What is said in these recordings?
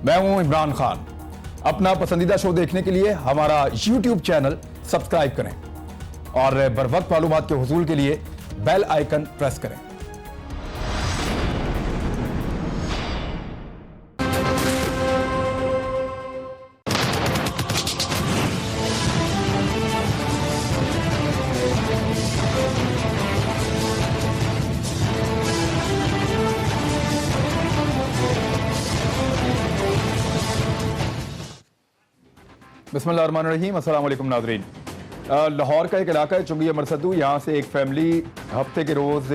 मैं हूं इमरान खान। अपना पसंदीदा शो देखने के लिए हमारा YouTube चैनल सब्सक्राइब करें और बर वक्त मालूमात के हुसूल के लिए बेल आइकन प्रेस करें। बिस्मिल्लाहिर्रहमानिर्रहीम। अस्सलाम वालेकुम नाज़रीन। लाहौर का एक इलाका है चुंगी अमरसद्दू। यहाँ से एक फैमिली हफ्ते के रोज़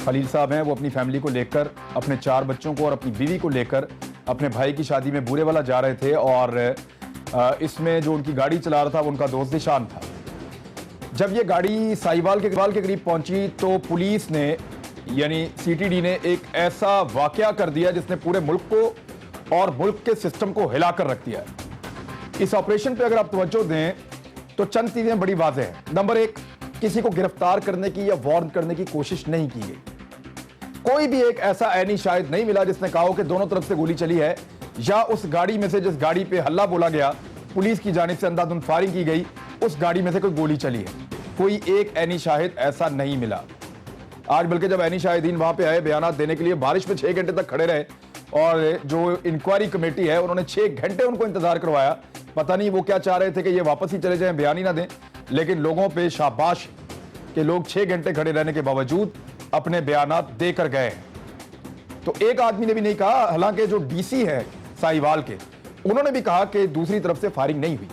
खलील साहब हैं, वो अपनी फैमिली को लेकर, अपने 4 बच्चों को और अपनी बीवी को लेकर अपने भाई की शादी में बूरे वाला जा रहे थे और इसमें जो उनकी गाड़ी चला रहा था वो उनका दोस्त निशान था। जब ये गाड़ी साहिवाल के करीब पहुंची तो पुलिस ने यानी CTD ने एक ऐसा वाकया कर दिया जिसने पूरे मुल्क को और मुल्क के सिस्टम को हिलाकर रख दिया है। इस ऑपरेशन पे अगर आप तवज्जो दें तो चंद चीजें बड़ी वाज़ेह हैं। नंबर 1, किसी को गिरफ्तार करने की या वार्न करने की कोशिश नहीं की गई। कोई भी एक ऐसा ऐनी शायद नहीं मिला जिसने कहा हो कि दोनों तरफ से गोली चली है, या उस गाड़ी में से जिस गाड़ी पे हल्ला बोला गया, पुलिस की जानिब से अंधाधुंध फायरिंग की गई, उस गाड़ी में से कोई गोली चली है। कोई एक ऐनी शाहिद ऐसा नहीं मिला। आज बल्कि जब ऐनी शाहिदीन वहां पे आए बयान देने के लिए, बारिश में 6 घंटे तक खड़े रहे और जो इंक्वायरी कमेटी है उन्होंने 6 घंटे उनको इंतजार करवाया। पता नहीं वो क्या चाह रहे थे कि ये वापस ही चले जाएं, बयान ही ना दें, लेकिन लोगों पे शाबाश कि लोग 6 घंटे खड़े रहने के बावजूद अपने बयानात देकर गए हैं। तो एक आदमी ने भी नहीं कहा, हालांकि जो DC है साहिवाल के, उन्होंने भी कहा कि दूसरी तरफ से फायरिंग नहीं हुई,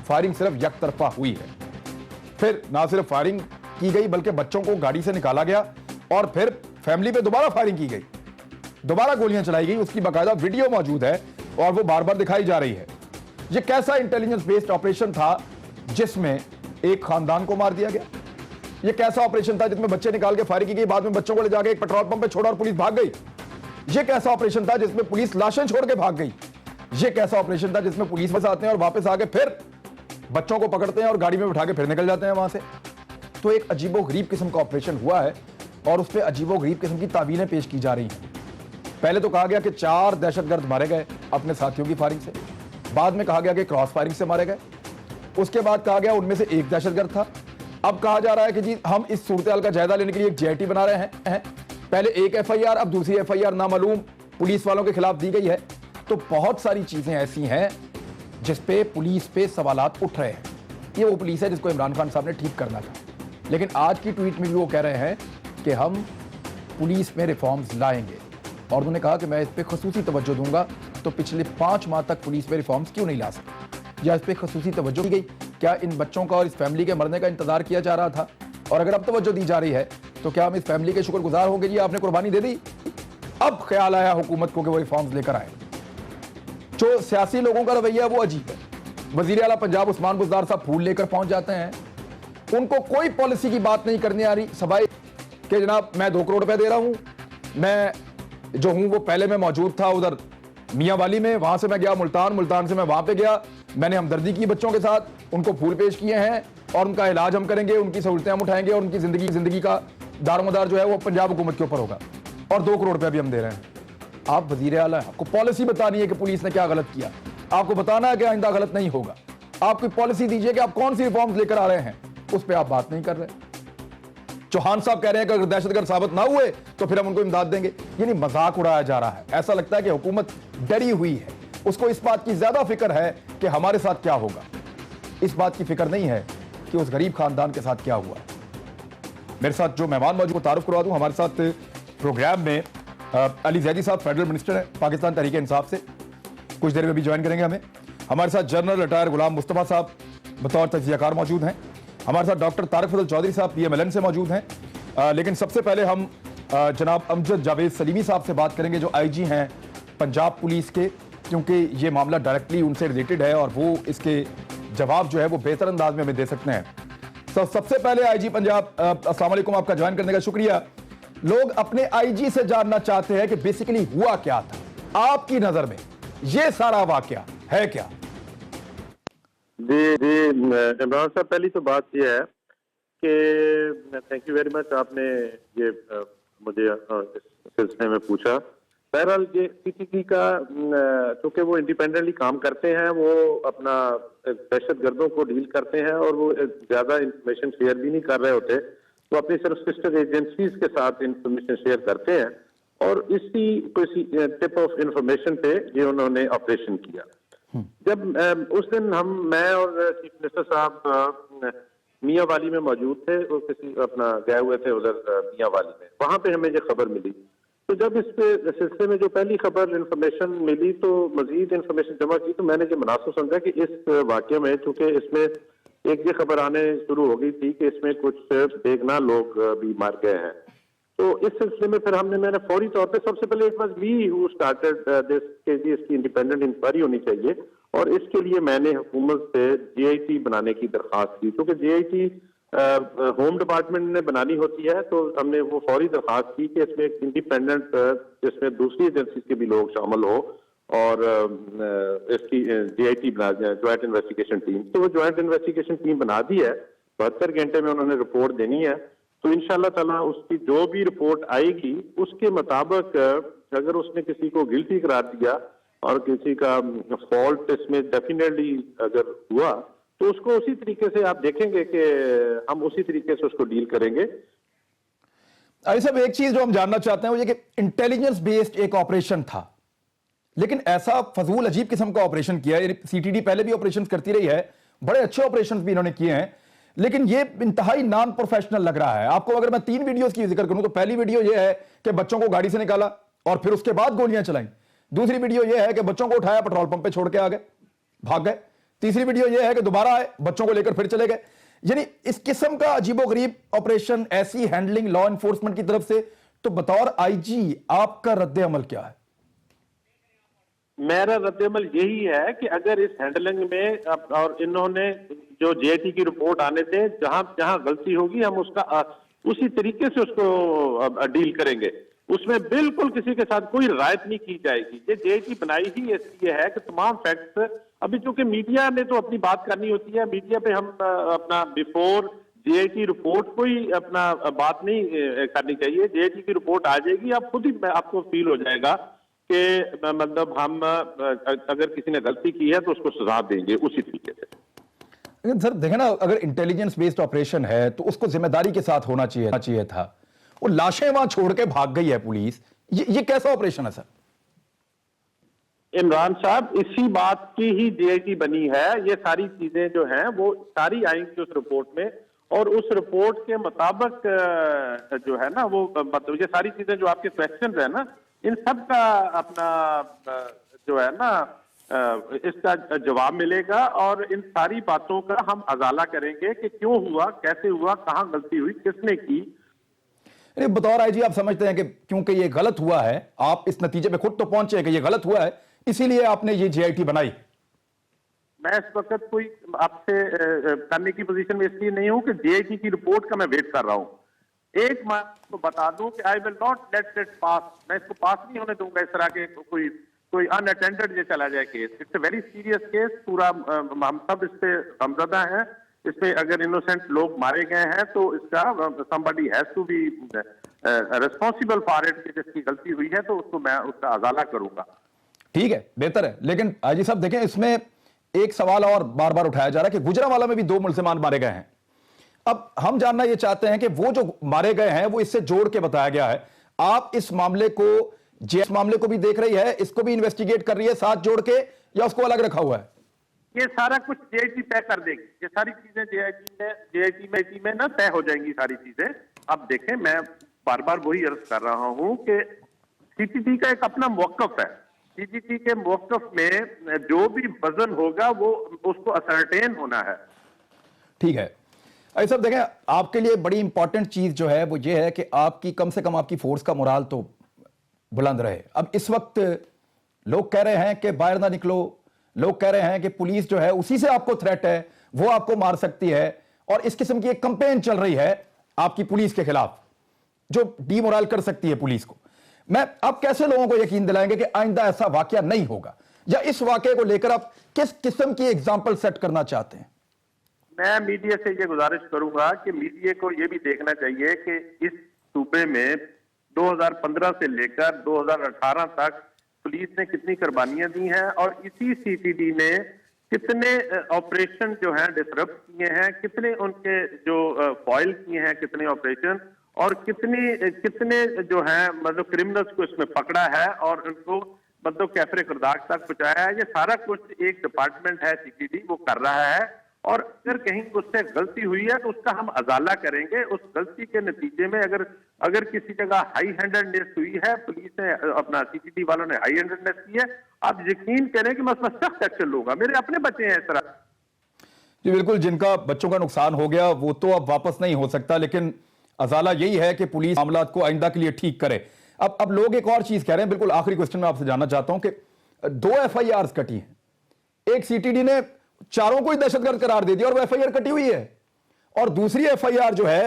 फायरिंग सिर्फ एक तरफा हुई है। फिर ना सिर्फ फायरिंग की गई बल्कि बच्चों को गाड़ी से निकाला गया और फिर फैमिली पे दोबारा फायरिंग की गई, दोबारा गोलियां चलाई गई। उसकी बाकायदा वीडियो मौजूद है और वो बार बार दिखाई जा रही है। ये कैसा इंटेलिजेंस बेस्ड ऑपरेशन था जिसमें एक खानदान को मार दिया गया? ये कैसा ऑपरेशन था जिसमें बच्चे निकाल के फायरिंग की गई, बाद में बच्चों को ले जाके एक पेट्रोल पंप पे छोड़ा और पुलिस भाग गई? ये कैसा ऑपरेशन था जिसमें पुलिस लाशें छोड़ के भाग गई? ये कैसा ऑपरेशन था जिसमें पुलिस बस आते हैं और वापस आके फिर बच्चों को पकड़ते हैं और गाड़ी में बिठा के फिर निकल जाते हैं वहां से? तो एक अजीबोगरीब किस्म का ऑपरेशन हुआ है और उस पर अजीबोगरीब किस्म की तावीलें पेश की जा रही हैं। पहले तो कहा गया कि 4 दहशतगर्द मारे गए अपने साथियों की फायरिंग से, बाद में कहा गया कि क्रॉस फायरिंग से मारे गए, उसके बाद कहा गया उनमें से एक दहशतगर्द था। अब कहा जा रहा है कि जी हम इस सूरत-ए-हाल का जायजा लेने के लिए एक JIT बना रहे हैं। पहले एक FIR, अब दूसरी FIR नामालूम पुलिस वालों के खिलाफ दी गई है। तो बहुत सारी चीजें ऐसी हैं जिस पे पुलिस पे सवालात उठ रहे हैं। ये वो पुलिस है जिसको इमरान खान साहब ने ठीक करना था, लेकिन आज की ट्वीट में भी वो कह रहे हैं कि हम पुलिस में रिफॉर्म्स लाएंगे और उन्होंने कहा कि मैं इस पर खसूसी तवज्जो दूंगा। तो पिछले 5 माह तक पुलिस में रिफॉर्म्स क्यों नहीं ला सके, या इस पर खसूसी तवज्जो दी गई? क्या इन बच्चों का और इस फैमिली के मरने का इंतजार किया जा रहा था? और अगर अब तवज्जो दी जा रही है तो क्या हम इस फैमिली के शुक्रगुजार होंगे, जी आपने कुर्बानी दे दी? अब ख्याल आया हुकूमत को कि वो रिफॉर्म्स लेकर आए। जो सियासी लोगों का रवैया वो अजीब है। वजीर आला पंजाब उस्मान बुज़दार साहब फूल लेकर पहुंच जाते हैं, उनको कोई पॉलिसी की बात नहीं करनी आ रही, सवाए कि जनाब मैं 2 करोड़ रुपए दे रहा हूं, मैं जो हूं वो पहले मैं मौजूद था उधर मियां वाली में, वहां से मैं गया मुल्तान से मैं वहां पे गया, मैंने हमदर्दी की बच्चों के साथ, उनको फूल पेश किए हैं और उनका इलाज हम करेंगे, उनकी सहूलतें हम उठाएंगे और उनकी जिंदगी का दारोमदार जो है वो पंजाब हुकूमत के ऊपर होगा और 2 करोड़ रुपया भी हम दे रहे हैं। आप वजीर आला हैं, आपको पॉलिसी बतानी है कि पुलिस ने क्या गलत किया, आपको बताना है कि आइंदा गलत नहीं होगा। आप कोई पॉलिसी दीजिए कि आप कौन सी रिफॉर्म्स लेकर आ रहे हैं, उस पर आप बात नहीं कर रहे। चौहान साहब कह रहे हैं कि अगर दहशतगर्द साबित ना हुए तो फिर हम उनको इमदाद देंगे। यानी मजाक उड़ाया जा रहा है। ऐसा लगता है कि हुकूमत डरी हुई है, उसको इस बात की ज्यादा फिक्र है कि हमारे साथ क्या होगा, इस बात की फिक्र नहीं है कि उस गरीब खानदान के साथ क्या हुआ। मेरे साथ जो मेहमान मौजूद को तारुफ करवा दूं, हमारे साथ प्रोग्राम में अली जैदी साहब फेडरल मिनिस्टर हैं पाकिस्तान तहरीक इंसाफ से, कुछ देर में भी ज्वाइन करेंगे हमें। हमारे साथ जनरल रिटायर गुलाम मुस्तफा साहब बतौर तजियाकार मौजूद हैं। हमारे साथ डॉक्टर तारिक फजल चौधरी साहब PMLN से मौजूद हैं। लेकिन सबसे पहले हम जनाब अमजद जावेद सलीमी साहब से बात करेंगे जो IG हैं पंजाब पुलिस के, क्योंकि ये मामला डायरेक्टली उनसे रिलेटेड है और वो इसके जवाब जो है वो बेहतर अंदाज में हमें दे सकते हैं। सबसे पहले IG पंजाब, अस्सलाम वालेकुम, आपका ज्वाइन करने का शुक्रिया। लोग अपने IG से जानना चाहते हैं कि बेसिकली हुआ क्या था आपकी नजर में, ये सारा वाकया है क्या? जी इमरान साहब, पहली तो बात यह है कि थैंक यू वेरी मच, आपने ये मुझे इस सिलसिले में पूछा। बहरहाल ये सीटीटी का चूंकि वो इंडिपेंडेंटली काम करते हैं, वो अपना दहशतगर्दों को डील करते हैं और वो ज्यादा इंफॉर्मेशन शेयर भी नहीं कर रहे होते, वो अपनी सिर्फ सिस्टर एजेंसीज के साथ इंफॉर्मेशन शेयर करते हैं और इसी किसी टिप ऑफ इंफॉर्मेशन पे ये उन्होंने ऑपरेशन किया। जब उस दिन मैं और चीफ मिनिस्टर साहब मियाँ वाली में मौजूद थे, वो किसी अपना गए हुए थे उधर मियाँ वाली में, वहां पे हमें ये खबर मिली। तो जब इस पे सिलसिले में जो पहली खबर इंफॉर्मेशन मिली तो मजीद इंफॉर्मेशन जमा की, तो मैंने ये मुनासिब समझा कि इस वाकये में, चूंकि इसमें एक ये खबर आने शुरू हो गई थी कि इसमें कुछ बेगुनाह लोग भी मार गए हैं, तो इस सिलसिले में फिर मैंने फौरी तौर पे, सबसे पहले it was we who started this के जी इसकी इंडिपेंडेंट इंक्वायरी होनी चाहिए और इसके लिए मैंने हुकूमत से जीआईटी बनाने की दरखास्त की। क्योंकि जीआईटी होम डिपार्टमेंट ने बनानी होती है, तो हमने वो फौरी दरखास्त की कि इसमें एक इंडिपेंडेंट, जिसमें दूसरी एजेंसी के भी लोग शामिल हो और इसकी जीआईटी बना जाए, ज्वाइंट इन्वेस्टिगेशन टीम। तो वो ज्वाइंट इन्वेस्टिगेशन टीम बना दी है, 72 घंटे में उन्होंने रिपोर्ट देनी है। तो इंशाल्लाह ताला उसकी जो भी रिपोर्ट आएगी उसके मुताबिक अगर उसने किसी को गिल्टी करार दिया और किसी का फॉल्ट इसमें डेफिनेटली अगर हुआ, तो उसको उसी तरीके से आप देखेंगे कि हम उसी तरीके से उसको डील करेंगे। अरे साहब, एक चीज जो हम जानना चाहते हैं वो ये कि इंटेलिजेंस बेस्ड एक ऑपरेशन था, लेकिन ऐसा फजूल अजीब किस्म का ऑपरेशन किया है। सीटीडी पहले भी ऑपरेशन करती रही है, बड़े अच्छे ऑपरेशन भी इन्होंने किए हैं, लेकिन ये इंतहाई नॉन प्रोफेशनल लग रहा है आपको। अगर मैं 3 वीडियोस की जिक्र करूं तो पहली वीडियो ये है कि बच्चों को गाड़ी से निकाला और फिर उसके बाद गोलियां चलाई। दूसरी वीडियो ये है कि बच्चों को उठाया, पेट्रोल पंप पे छोड़ के आ गए, भाग गए। तीसरी वीडियो ये है कि दोबारा आए, बच्चों को लेकर फिर चले गए। यानी इस किस्म का अजीबोगरीब ऑपरेशन, ऐसी हैंडलिंग लॉ एनफोर्समेंट की तरफ से, तो बतौर आईजी आपका रद्द अमल क्या है? मेरा रद्द-ए-अमल यही है कि अगर इस हैंडलिंग में और इन्होंने जो जेआईटी की रिपोर्ट आने से जहां जहां गलती होगी हम उसका उसी तरीके से उसको डील करेंगे। उसमें बिल्कुल किसी के साथ कोई रियायत नहीं की जाएगी। ये जेआईटी बनाई ही इसलिए है कि तमाम फैक्ट्स, अभी चूंकि मीडिया ने तो अपनी बात करनी होती है, मीडिया पे हम अपना बिफोर जेआईटी रिपोर्ट कोई अपना बात नहीं करनी चाहिए। जेआईटी की रिपोर्ट आ जाएगी, आप खुद ही आपको फील हो जाएगा कि मतलब हम अगर किसी ने गलती की है तो उसको सजा देंगे उसी तरीके से। सर देखें ना, अगर इंटेलिजेंस बेस्ड ऑपरेशन है तो उसको जिम्मेदारी के साथ होना चाहिए था। वो लाशें वहां छोड़ के भाग गई है पुलिस, ये कैसा ऑपरेशन है सर? इमरान साहब, इसी बात की ही जेआईटी बनी है। ये सारी चीजें जो हैं वो सारी आएंगी उस रिपोर्ट में, और उस रिपोर्ट के मुताबिक जो है ना वो मतलब ये सारी चीजें जो आपके क्वेश्चन है ना, इन सब का अपना जो है ना इसका जवाब मिलेगा और इन सारी बातों का हम अजाला करेंगे कि क्यों हुआ, कैसे हुआ, कहां गलती हुई, किसने की। बतौर आईजी आप समझते हैं कि क्योंकि ये गलत हुआ है, आप इस नतीजे पे खुद तो पहुंचे कि ये गलत हुआ है, इसीलिए आपने ये जेआईटी बनाई? मैं इस वक्त कोई आपसे करने की पोजीशन में इसलिए नहीं हूं कि जेआईटी की रिपोर्ट का मैं वेट कर रहा हूं। एक मैं तो बता दूं कि I will not let it pass, मैं इसको पास नहीं होने दूंगा। इस तरह के कोई अनअटेंडेड ये चला जाए case, it's a very serious case. पूरा हम सब इस पे गमज़दा हैं। इसमें अगर इनोसेंट लोग मारे गए हैं तो इसका somebody has to be responsible for it, कि जिसकी गलती हुई है तो उसको मैं उसका अजाला करूंगा। ठीक है, बेहतर है। लेकिन आईजी साहब देखें, इसमें एक सवाल और बार बार उठाया जा रहा है कि गुजरांवाला में भी 2 मुल्जिमान मारे गए हैं। अब हम जानना यह चाहते हैं कि वो जो मारे गए हैं वो इससे जोड़ के बताया गया है। आप इस मामले को भी देख रही है, इसको भी इन्वेस्टिगेट कर रही है साथ जोड़ के, या उसको अलग रखा हुआ है? ये सारा कुछ जेआईटी तय कर देगी। ये सारी चीजें जेआईटी में ना तय हो जाएंगी सारी चीजें। अब देखें, मैं बार बार वही अर्ज कर रहा हूं कि सीटीटी का एक अपना मौकफ है। सीटीटी के मौकफ में जो भी वजन होगा वो उसको असरटेन होना है। ठीक है। ऐसा देखें, आपके लिए बड़ी इंपॉर्टेंट चीज जो है वो ये है कि आपकी कम से कम आपकी फोर्स का मोराल तो बुलंद रहे। अब इस वक्त लोग कह रहे हैं कि बाहर ना निकलो, लोग कह रहे हैं कि पुलिस जो है उसी से आपको थ्रेट है, वो आपको मार सकती है, और इस किस्म की एक कैंपेन चल रही है आपकी पुलिस के खिलाफ जो डीमोरल कर सकती है पुलिस को। आप कैसे लोगों को यकीन दिलाएंगे कि आइंदा ऐसा वाकया नहीं होगा, या इस वाकये को लेकर आप किस किस्म की एग्जाम्पल सेट करना चाहते हैं? मैं मीडिया से ये गुजारिश करूंगा कि मीडिया को ये भी देखना चाहिए कि इस सूबे में 2015 से लेकर 2018 तक पुलिस ने कितनी कुर्बानियां दी हैं और इसी सीटीडी ने कितने ऑपरेशन जो हैं डिसरप्ट किए हैं, कितने उनके जो फॉइल किए हैं, कितने ऑपरेशन और कितने जो हैं मतलब क्रिमिनल्स को इसमें पकड़ा है और उनको मतलब कैफरे खुर्दाग तक पहुंचाया है। ये सारा कुछ एक डिपार्टमेंट है सीटीडी वो कर रहा है और अगर कहीं उससे गलती हुई है तो उसका हम अजाला करेंगे। उस गलती के नतीजे में अगर किसी जगह हाई हैंडेडनेस हुई है, पुलिस ने अपना सीटीडी वालों ने हाई हैंडेडनेस की है, आप यकीन करें कि मैं उसमें सख्त एक्शन लूंगा। मेरे अपने बच्चे हैं इस तरह। जी बिल्कुल, जिनका बच्चों का नुकसान हो गया वो तो अब वापस नहीं हो सकता, लेकिन अजाला यही है कि पुलिस मामला को आइंदा के लिए ठीक करे। अब लोग एक और चीज कह रहे हैं, बिल्कुल आखिरी क्वेश्चन मैं आपसे जानना चाहता हूं कि 2 एफआईआर कटी हैं। एक सीटीडी ने चारों को ही दहशतगर्द करार दे दिया और वो एफआईआर कटी हुई है, और दूसरी एफआईआर जो है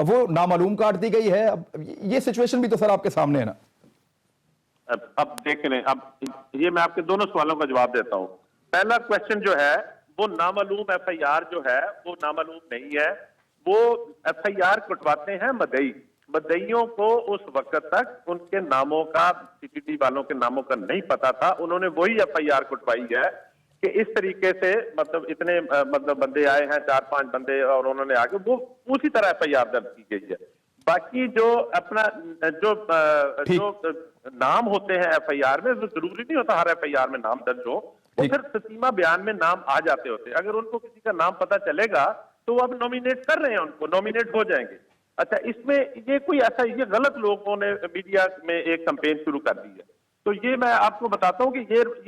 वो नामालूम काट दी गई है। अब ये सिचुएशन भी तो सर आपके सामने है ना। अब देख लें, अब ये मैं आपके दोनों सवालों का जवाब देता हूं। पहला क्वेश्चन जो है वो नामालूम एफआईआर जो है वो नामालूम नहीं है, वो एफआईआर कटवाते हैं मदईयों को। उस वक्त तक उनके नामों का, सीटीडी वालों के नामों का नहीं पता था। उन्होंने वही एफआईआर कटवाई है कि इस तरीके से मतलब इतने मतलब बंदे आए हैं, 4-5 बंदे, और उन्होंने आगे वो उसी तरह एफआईआर दर्ज की गई है। बाकी जो अपना जो नाम होते हैं एफआईआर में, वो जरूरी नहीं होता हर एफआईआर में नाम दर्ज हो, वो फिर सतीमा बयान में नाम आ जाते होते। अगर उनको किसी का नाम पता चलेगा तो वो अब नॉमिनेट कर रहे हैं, उनको नॉमिनेट हो जाएंगे। अच्छा, इसमें ये कोई ऐसा, ये गलत लोगों ने मीडिया में एक कैंपेन शुरू कर दी है, तो ये मैं आपको बताता हूं कि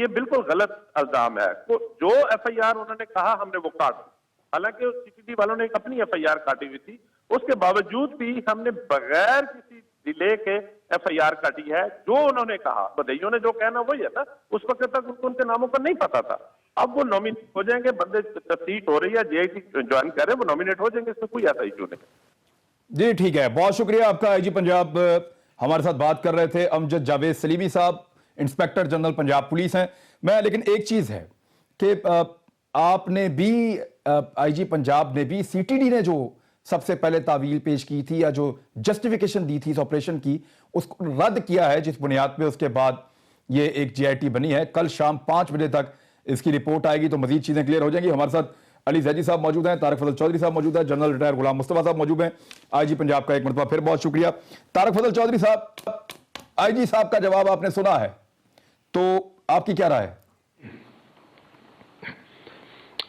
ये बिल्कुल गलत इल्जाम है। तो जो एफआईआर उन्होंने कहा हमने वो काट दी, हालांकि सीटीडी वालों ने अपनी एफआईआर काटी हुई थी, उसके बावजूद भी हमने बगैर किसी डिले के एफआईआर काटी है। जो उन्होंने कहा, बधाइयों ने जो कहना वही है ना, उस वक्त तक उनको उनके नामों का नहीं पता था। अब वो नॉमिनेट हो जाएंगे, बंदे तफ्तीश हो रही है, जेआईटी ज्वाइन कर रहे हैं, वो नॉमिनेट हो जाएंगे, इसमें कोई ऐसा इशू नहीं। जी ठीक है, बहुत शुक्रिया आपका। आईजी पंजाब हमारे साथ बात कर रहे थे अमजद जावेद सलीमी साहब, इंस्पेक्टर जनरल पंजाब पुलिस हैं। मैं लेकिन एक चीज है कि आपने भी, आईजी पंजाब ने भी, सीटीडी ने जो सबसे पहले तावील पेश की थी या जो जस्टिफिकेशन दी थी इस ऑपरेशन की, उसको रद्द किया है, जिस बुनियाद पे उसके बाद ये एक जीआईटी बनी है। कल शाम 5 बजे तक इसकी रिपोर्ट आएगी तो मजीद चीजें क्लियर हो जाएंगी। हमारे साथ अली जैदी साहब मौजूद हैं, तारिक फजल चौधरी साहब मौजूद हैं, जनरल रिटायर गुलाम मुस्तफा साहब मौजूद हैं। आईजी पंजाब का एक मरतबा फिर बहुत शुक्रिया। तारिक फजल चौधरी साहब, आईजी साहब का जवाब आपने सुना है, तो आपकी क्या राय है?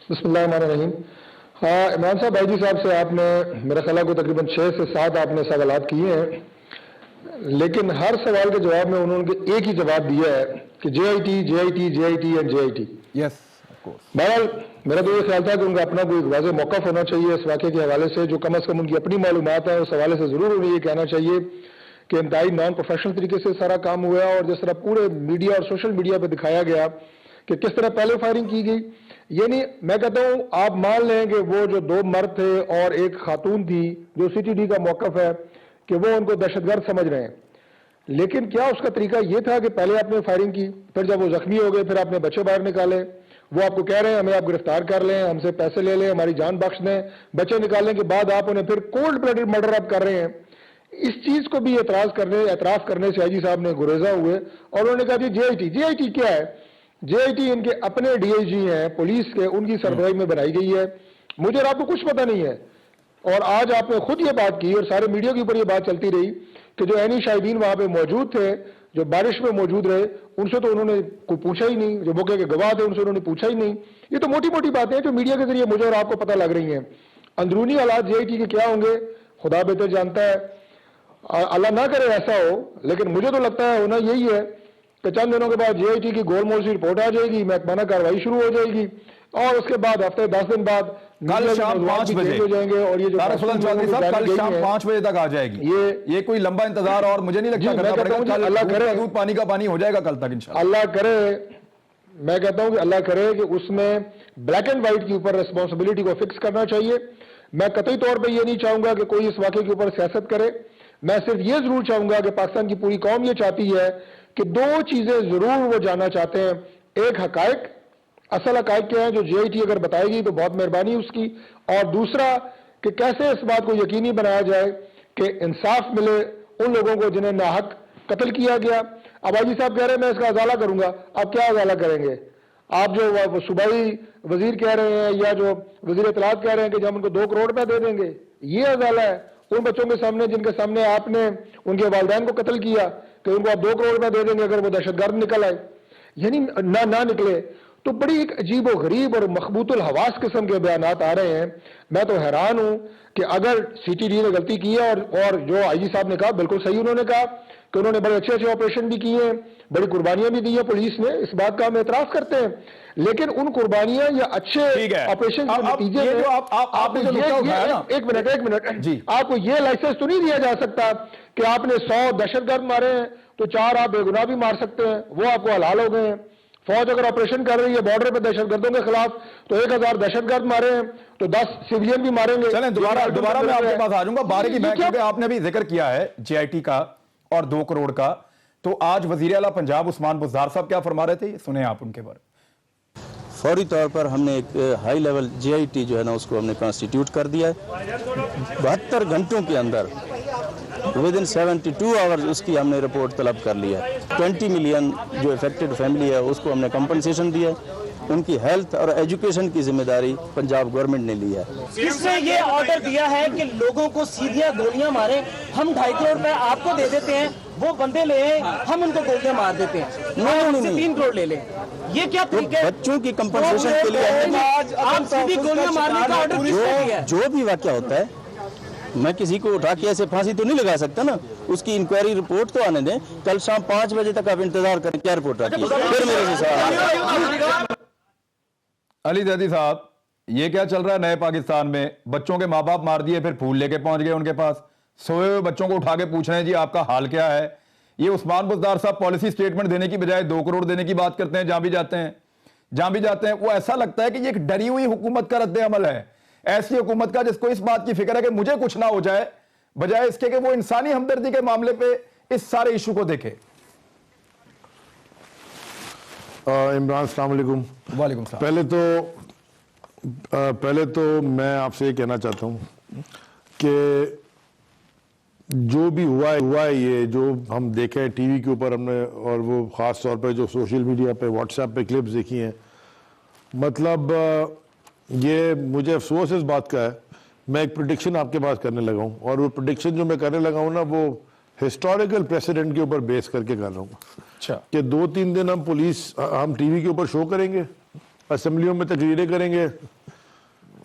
बिस्मिल्लाहिर्रहमानिर्रहीम। हाँ, इमरान साहब, आईजी साहब से आपने मेरा ख्याल को तकरीबन 6 से 7 आपने सवाल किए हैं, लेकिन हर सवाल के जवाब में उन्होंने एक ही जवाब दिया है कि JIT JIT JIT and JIT. Yes, बहरहाल मेरा तो ये ख्याल था कि उनका अपना कोई वाज़ेह मौक़िफ़ होना चाहिए इस वाक़े के हवाले से, जो कम अज़ कम उनकी अपनी मालूमात है उस हवाले से ज़रूर उन्हें ये कहना चाहिए कि इंतहाई नॉन प्रोफेशनल तरीके से सारा काम हुआ है। और जिस तरह पूरे मीडिया और सोशल मीडिया पर दिखाया गया कि किस तरह पहले फायरिंग की गई, यानी मैं कहता हूँ आप मान लें कि वो जो 2 मर्द थे और एक खातून थी, जो सीटीडी का मौक़िफ़ है कि वो उनको दहशतगर्द समझ रहे हैं, लेकिन क्या उसका तरीका ये था कि पहले आपने फायरिंग की, फिर जब वो जख्मी हो गए फिर आपने बच्चे बाहर निकाले, वो आपको कह रहे हैं हमें आप गिरफ्तार कर लें, हमसे पैसे ले लें, हमारी जान बख्श दें, बच्चे निकालने के बाद आप उन्हें फिर कोल्ड ब्लडेड मर्डर आप कर रहे हैं। इस चीज को भी एतराफ करने से आईजी साहब ने गुरेजा हुए और उन्होंने कहा जी जेआईटी क्या है? जेआईटी इनके अपने डीआईजी हैं पुलिस के, उनकी सरबराही में बनाई गई है, मुझे और आपको कुछ पता नहीं है। और आज आपने खुद ये बात की और सारे मीडिया के ऊपर ये बात चलती रही कि जो ऐनी शाहिदीन वहां पे मौजूद थे, जो बारिश में मौजूद रहे, उनसे तो उन्होंने कोई पूछा ही नहीं, जो मौके के गवाह थे उनसे उन्होंने पूछा ही नहीं। ये तो मोटी मोटी बातें हैं जो मीडिया के जरिए मुझे और आपको पता लग रही हैं। अंदरूनी हालात जेआईटी के क्या होंगे खुदा बेहतर जानता है, अल्लाह ना करे ऐसा हो, लेकिन मुझे तो लगता है होना यही है कि चंद दिनों के बाद जेआईटी की गोलमोल सी रिपोर्ट आ जाएगी, महकमाना कार्रवाई शुरू हो जाएगी और उसके बाद हफ्ते 10 दिन बाद कल शाम 5 बजे हो जाएंगे और ये जो कल शाम 5 बजे तक आ जाएगी। ये कोई लंबा इंतजार और मुझे नहीं लगता करना पड़ेगा। अल्लाह करे दूध पानी का पानी हो जाएगा कल तक इंशाल्लाह। अल्लाह करे, मैं कहता हूं कि अल्लाह करे कि उसमें ब्लैक एंड व्हाइट के ऊपर रिस्पॉन्सिबिलिटी को फिक्स करना चाहिए। मैं कतई तौर पर यह नहीं चाहूंगा कि कोई इस वाकये के ऊपर सियासत करे, मैं सिर्फ ये जरूर चाहूंगा कि पाकिस्तान की पूरी कौम ये चाहती है कि 2 चीजें जरूर वो जानना चाहते हैं, एक हकायक, असल हकायक क्या है जो जेआईटी अगर बताएगी तो बहुत मेहरबानी उसकी, और दूसरा कि कैसे इस बात को यकीनी बनाया जाए कि इंसाफ मिले उन लोगों को जिन्हें नाहक कत्ल किया गया। अब आईजी साहब कह रहे हैं मैं इसका अजाला करूंगा। आप क्या अजाला करेंगे? आप जो सूबाई वजीर कह रहे हैं या जो वजीर इत्तलात कह रहे हैं कि हम उनको 2 करोड़ रुपया दे देंगे, ये अजाला है उन बच्चों के सामने जिनके सामने आपने उनके वालिदैन को कत्ल किया कि उनको आप 2 करोड़ रुपया दे देंगे अगर वो दहशतगर्द निकल आए, यानी ना निकले। तो बड़ी एक अजीब और गरीब और मखबूतुल हवास किस्म के बयानात आ रहे हैं। मैं तो हैरान हूं कि अगर सीटीडी ने गलती की है और जो आईजी साहब ने कहा बिल्कुल सही, उन्होंने कहा कि उन्होंने बड़े अच्छे ऑपरेशन भी किए हैं, बड़ी कुर्बानियां भी दी हैं पुलिस ने, इस बात का हम एतराज करते हैं, लेकिन उन कुर्बानियां या अच्छे ऑपरेशन के नतीजे में आपने जो नुक्ता उठाया ना, एक मिनट जी, आपको ये लाइसेंस तो नहीं दिया जा सकता कि आपने 100 दहशतगर्द मारे हैं तो 4 आप बेगुनाह भी मार सकते हैं, वो आपको हलाल हो गए हैं। फौज अगर ऑपरेशन कर रही है बॉर्डर पे दहशतगर्दों के खिलाफ तो 1000 दहशतगर्द मारे हैं तो 10 सिविलियन भी मारेंगे। चलें दोबारा मैं आपके पास आ जाऊंगा बारीकी में, क्योंकि आपने भी जिक्र किया है जेआईटी का और 2 करोड़ का। तो आज वजीर आला पंजाब उस्मान बुज़दार साहब क्या फरमा रहे थे, सुने आप उनके बारे में। फौरी तौर पर हमने एक हाई लेवल जेआईटी जो है ना उसको हमने कॉन्स्टिट्यूट कर दिया है। 72 घंटों के अंदर विद इन 72 आवर्स उसकी हमने रिपोर्ट तलब कर लिया है। 20 मिलियन जो इफेक्टेड फैमिली है उसको हमने कंपनसेशन दिया है। उनकी हेल्थ और एजुकेशन की जिम्मेदारी पंजाब गवर्नमेंट ने ली है। इसने ये ऑर्डर दिया है कि लोगों को सीधियां गोलियां मारें, हम 2.5 करोड़ रुपए आपको दे देते हैं, वो बंदे ले हम उनको गोलियां मार देते हैं, नहीं 3 करोड़ ले लें। ये क्या तरीका है? बच्चों की कंपनसेशन के लिए आप सीधी गोलियां मारने का ऑर्डर किसने दिया है? जो भी वाकया होता है, मैं किसी को उठा के ऐसे फांसी तो नहीं लगा सकता ना, उसकी इंक्वायरी रिपोर्ट तो आने दें। कल शाम 5 बजे तक आप इंतजार करें, क्या रिपोर्ट आती है फिर मेरे से सवाल। अली दैदी साहब, ये क्या चल रहा है नए पाकिस्तान में? बच्चों के माँ बाप मार दिए, फिर फूल लेके पहुंच गए उनके पास, सोए हुए बच्चों को उठा के पूछ रहे हैं जी आपका हाल क्या है। ये उस्मान बुज़दार साहब पॉलिसी स्टेटमेंट देने की बजाय 2 करोड़ देने की बात करते हैं, जहां भी जाते हैं वो ऐसा लगता है कि ये एक डरी हुई हुकूमत का रद्द अमल है, ऐसी हुकूमत का जिसको इस बात की फिक्र है कि मुझे कुछ ना हो जाए, बजाय इसके कि वो इंसानी हमदर्दी के मामले पे इस सारे इशू को देखे। इमरान अस्सलाम वालेकुम। वालेकुम सलाम। पहले तो मैं आपसे ये कहना चाहता हूँ कि जो भी हुआ है ये जो हम देखे हैं टीवी के ऊपर हमने, और वो ख़ास तौर पे जो सोशल मीडिया पे व्हाट्सएप पे क्लिप्स देखी हैं, मतलब ये मुझे अफसोस इस बात का है। मैं एक प्रेडिक्शन आपके पास करने लगा हूँ, और वो प्रेडिक्शन जो मैं करने लगा हूँ ना वो हिस्टोरिकल प्रेसिडेंट के ऊपर बेस करके कर रहा हूँ। अच्छा, कि 2-3 दिन हम टीवी के ऊपर शो करेंगे, असेंबलियों में तकरीरें करेंगे,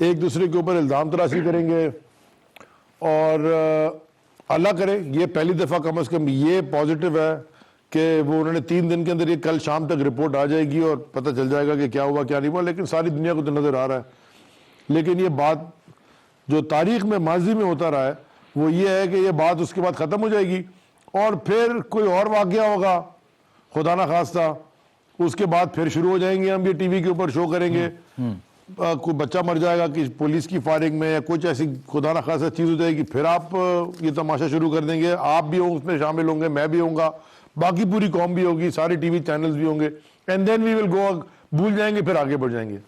एक दूसरे के ऊपर इल्ज़ाम तराशी करेंगे, और अल्लाह करे ये पहली दफ़ा कम से कम ये पॉजिटिव है कि वो उन्होंने 3 दिन के अंदर, ये कल शाम तक रिपोर्ट आ जाएगी और पता चल जाएगा कि क्या हुआ क्या नहीं हुआ, लेकिन सारी दुनिया को तो नज़र आ रहा है। लेकिन ये बात जो तारीख में माजी में होता रहा है वो ये है कि ये बात उसके बाद ख़त्म हो जाएगी और फिर कोई और वाक़या होगा, खुदा ना खास्ता, उसके बाद फिर शुरू हो जाएंगे हम ये टीवी के ऊपर शो करेंगे, कोई बच्चा मर जाएगा कि पुलिस की फायरिंग में या कुछ ऐसी खुदा ना खासा चीज़ हो जाएगी, फिर आप ये तमाशा शुरू कर देंगे, आप भी उसमें शामिल होंगे, मैं भी होऊंगा, बाकी पूरी कौम भी होगी, सारे टीवी चैनल्स भी होंगे, and then we will go, भूल जाएंगे, फिर आगे बढ़ जाएंगे।